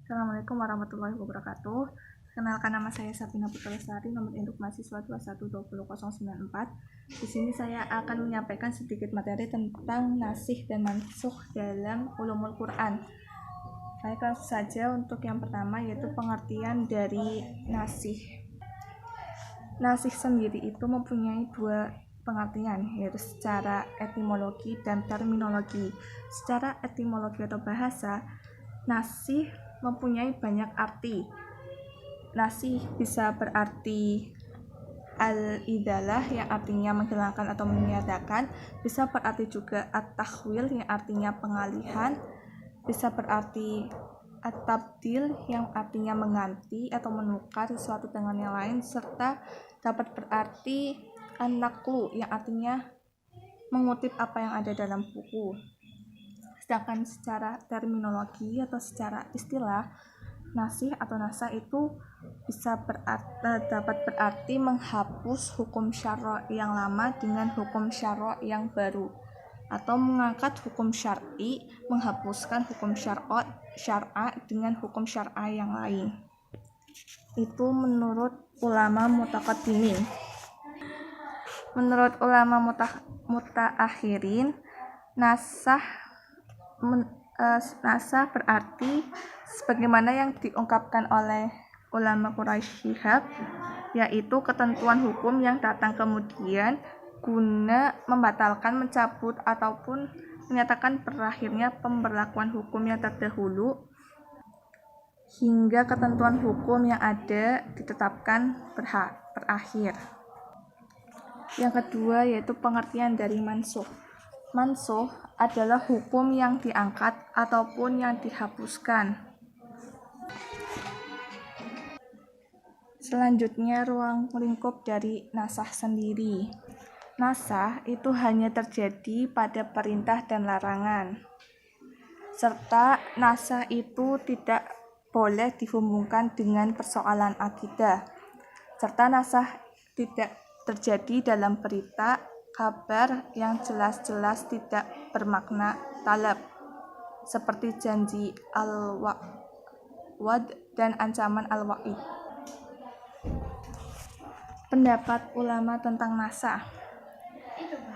Assalamualaikum warahmatullahi wabarakatuh. Kenalkan, nama saya Sabrina Putra Lestari, nomor induk mahasiswa 21200094. Di sini saya akan menyampaikan sedikit materi tentang nasih dan mansukh dalam ulumul Quran. Baik, langsung saja untuk yang pertama, yaitu pengertian dari nasih. Nasih sendiri itu mempunyai dua pengertian, yaitu secara etimologi dan terminologi. Secara etimologi atau bahasa, nasih mempunyai banyak arti. Nasih bisa berarti al-idalah yang artinya menghilangkan atau meniadakan, bisa berarti juga at-tahwil yang artinya pengalihan, bisa berarti at-tabdil yang artinya mengganti atau menukar sesuatu dengan yang lain, serta dapat berarti an-naqlu yang artinya mengutip apa yang ada dalam buku. Sedangkan secara terminologi atau secara istilah, nasih atau nasah itu dapat berarti menghapus hukum syara' yang lama dengan hukum syara' yang baru, atau mengangkat hukum syar'i, menghapuskan hukum syar'a dengan hukum syar'a yang lain. Itu menurut ulama mutaqaddimin. Menurut ulama mutaakhirin, nasah berarti sebagaimana yang diungkapkan oleh ulama Quraisy Shihab, yaitu ketentuan hukum yang datang kemudian guna membatalkan, mencabut, ataupun menyatakan berakhirnya pemberlakuan hukum yang terdahulu hingga ketentuan hukum yang ada ditetapkan berakhir. Yang kedua, yaitu pengertian dari mansukh. Mansukh adalah hukum yang diangkat ataupun yang dihapuskan. Selanjutnya, ruang lingkup dari nasah sendiri. Nasah itu hanya terjadi pada perintah dan larangan, serta nasah itu tidak boleh dihubungkan dengan persoalan akidah, serta nasah tidak terjadi dalam berita kabar yang jelas-jelas tidak bermakna talab, seperti janji al-wa'd dan ancaman al-wa'id. Pendapat ulama tentang nasah.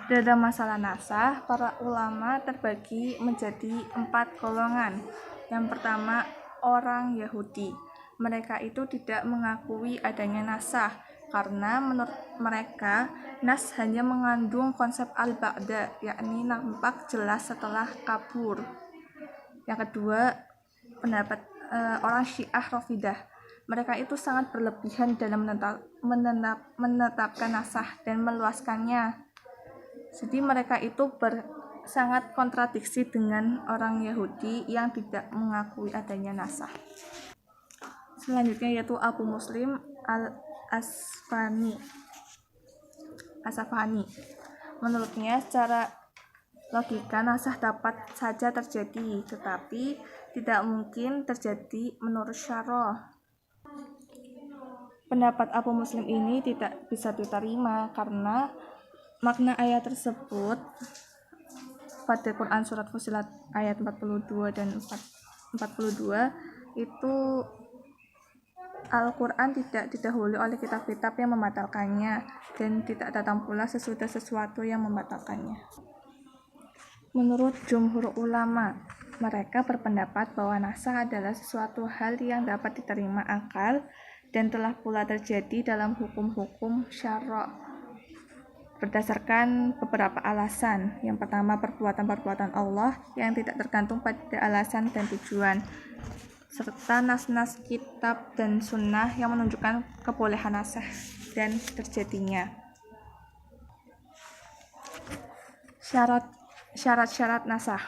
Dalam masalah nasah, para ulama terbagi menjadi 4 golongan. Yang pertama, orang Yahudi. Mereka itu tidak mengakui adanya nasah, karena menurut mereka nas hanya mengandung konsep al-ba'da, yakni nampak jelas setelah kabur. Yang kedua, pendapat orang Syiah Rafidah. Mereka itu sangat berlebihan dalam menetapkan nasah dan meluaskannya. Jadi mereka itu sangat kontradiksi dengan orang Yahudi yang tidak mengakui adanya nasah. Selanjutnya yaitu Abu Muslim al-Asfahani. Menurutnya, secara logika nasah dapat saja terjadi, tetapi tidak mungkin terjadi menurut syara'. Pendapat Abu Muslim ini tidak bisa diterima karena makna ayat tersebut pada Quran surat Fussilat ayat 42 dan 42 itu Al-Quran tidak didahului oleh kitab-kitab yang membatalkannya, dan tidak datang pula sesudah sesuatu yang membatalkannya. Menurut jumhur ulama, mereka berpendapat bahwa nasah adalah sesuatu hal yang dapat diterima akal dan telah pula terjadi dalam hukum-hukum syara' berdasarkan beberapa alasan. Yang pertama, perbuatan-perbuatan Allah yang tidak tergantung pada alasan dan tujuan, serta nas-nas kitab dan sunnah yang menunjukkan kebolehan nasah dan terjadinya. Syarat-syarat nasah.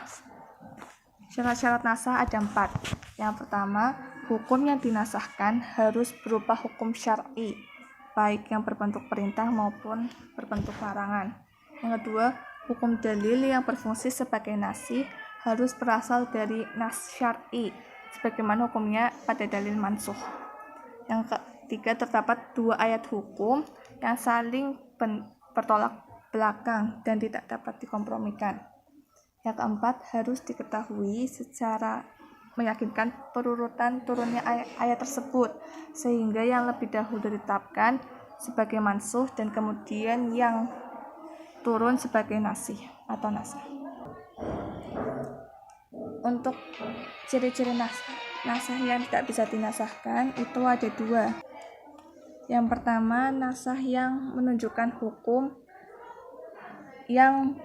Syarat-syarat nasah ada 4. Yang pertama, hukum yang dinasahkan harus berupa hukum syar'i, baik yang berbentuk perintah maupun berbentuk larangan. Yang kedua, hukum dalil yang berfungsi sebagai nasih harus berasal dari nas syar'i, sebagaimana hukumnya pada dalil mansukh. Yang ketiga, terdapat 2 ayat hukum yang saling bertolak belakang dan tidak dapat dikompromikan. Yang keempat, harus diketahui secara meyakinkan perurutan turunnya ayat tersebut, sehingga yang lebih dahulu ditetapkan sebagai mansuh dan kemudian yang turun sebagai nasih atau nasah. Untuk ciri-ciri nasah yang tidak bisa dinasahkan itu ada 2. Yang pertama, nasah yang menunjukkan hukum yang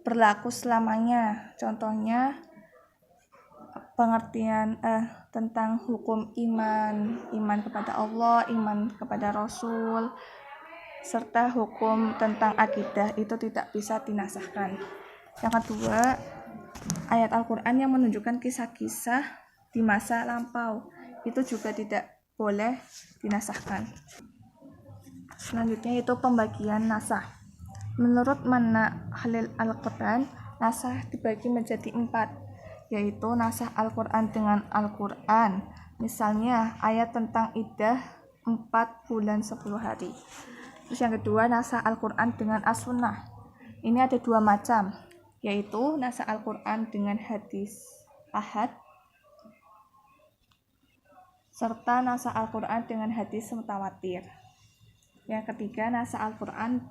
berlaku selamanya. Contohnya pengertian tentang hukum iman kepada Allah, iman kepada Rasul, serta hukum tentang akidah itu tidak bisa dinasahkan. Yang kedua, ayat Al-Quran yang menunjukkan kisah-kisah di masa lampau itu juga tidak boleh dinasahkan. Selanjutnya itu pembagian nasah. Menurut Manna Khalil Al-Quran, nasah dibagi menjadi 4, yaitu nasah Al-Quran dengan Al-Quran. Misalnya ayat tentang iddah 4 bulan 10 hari. Terus yang kedua, nasah Al-Quran dengan As-Sunnah. Ini ada 2 macam, yaitu nasah Al-Quran dengan hadis ahad serta nasah Al-Quran dengan hadis mutawatir. Yang ketiga, nasah Al-Quran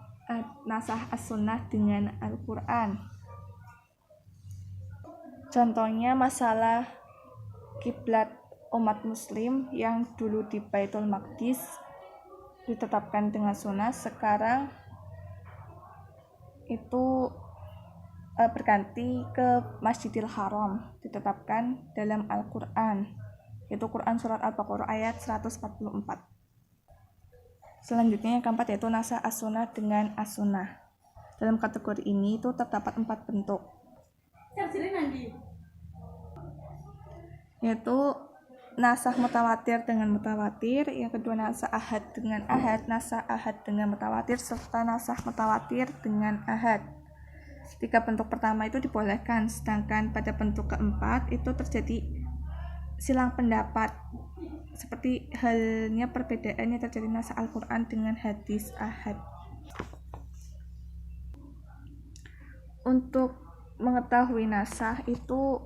nasah As-Sunnah dengan Al-Quran. Contohnya masalah kiblat umat muslim yang dulu di Baitul Maqdis ditetapkan dengan sunnah, sekarang itu berganti ke Masjidil Haram, ditetapkan dalam Al-Quran, yaitu Quran Surat Al-Baqarah ayat 144. Selanjutnya yang keempat yaitu nasah As-Sunnah dengan As-Sunnah. Dalam kategori ini itu terdapat 4 bentuk, yaitu nasah mutawatir dengan mutawatir, yang kedua nasah ahad dengan ahad, nasah ahad dengan mutawatir, serta nasah mutawatir dengan ahad. 3 bentuk pertama itu dibolehkan, sedangkan pada bentuk keempat itu terjadi silang pendapat, seperti halnya perbedaan yang terjadi nasah Al-Quran dengan hadis ahad. Untuk mengetahui nasah itu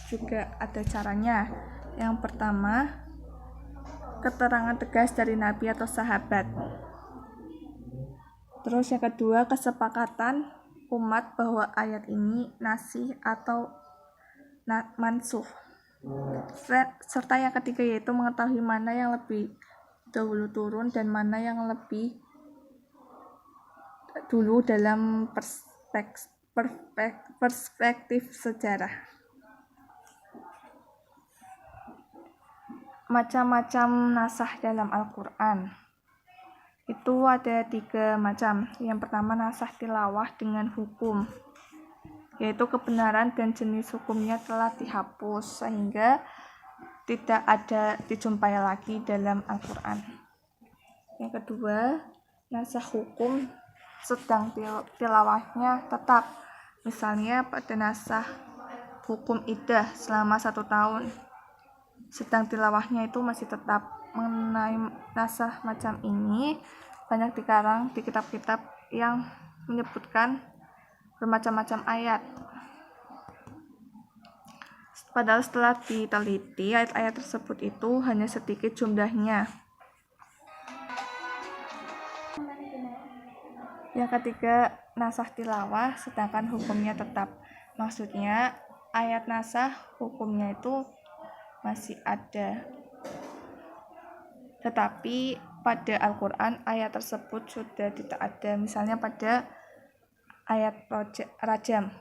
juga ada caranya. Yang pertama, keterangan tegas dari Nabi atau sahabat. Terus yang kedua, kesepakatan umat bahwa ayat ini nasih atau mansuh. Serta yang ketiga yaitu mengetahui mana yang lebih dahulu turun dan mana yang lebih dulu dalam perspektif sejarah. Macam-macam nasah dalam Al-Quran itu ada 3 macam. Yang pertama, nasah tilawah dengan hukum, yaitu kebenaran dan jenis hukumnya telah dihapus sehingga tidak ada dijumpai lagi dalam Al-Quran. Yang kedua, nasah hukum sedang tilawahnya tetap. Misalnya pada nasah hukum iddah selama 1 tahun, sedang tilawahnya itu masih tetap. Mengenai nasah macam ini banyak dikarang di kitab-kitab yang menyebutkan bermacam-macam ayat. Padahal setelah diteliti, ayat-ayat tersebut itu hanya sedikit jumlahnya. Yang ketiga, nasah tilawah sedangkan hukumnya tetap. Maksudnya ayat nasah hukumnya itu masih ada, tetapi pada Al-Quran ayat tersebut sudah tidak ada. Misalnya pada ayat rajam.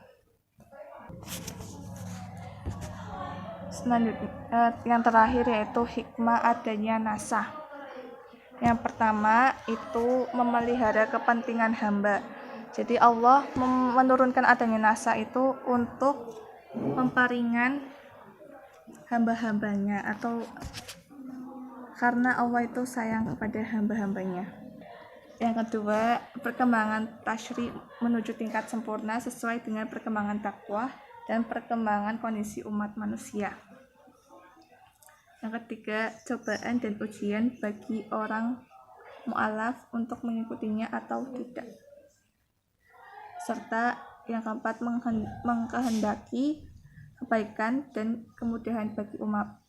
Selanjutnya yang terakhir yaitu hikmah adanya nasah. Yang pertama itu memelihara kepentingan hamba. Jadi Allah menurunkan adanya nasah itu untuk memperingan hamba-hambanya, atau karena Allah itu sayang kepada hamba-hambanya. Yang kedua, perkembangan tasyri menuju tingkat sempurna sesuai dengan perkembangan takwa dan perkembangan kondisi umat manusia. Yang ketiga, cobaan dan ujian bagi orang mu'alaf untuk mengikutinya atau tidak. Serta yang keempat, mengkehendaki kebaikan dan kemudahan bagi umat.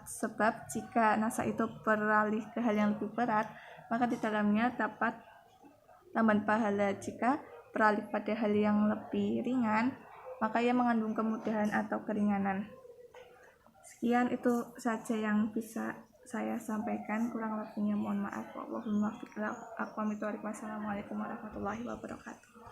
Sebab jika nasa itu beralih ke hal yang lebih berat, maka di dalamnya dapat tambahan pahala. Jika beralih pada hal yang lebih ringan, maka ia mengandung kemudahan atau keringanan. Sekian itu saja yang bisa saya sampaikan, kurang lebihnya mohon maaf. Wassalamualaikum warahmatullahi wabarakatuh.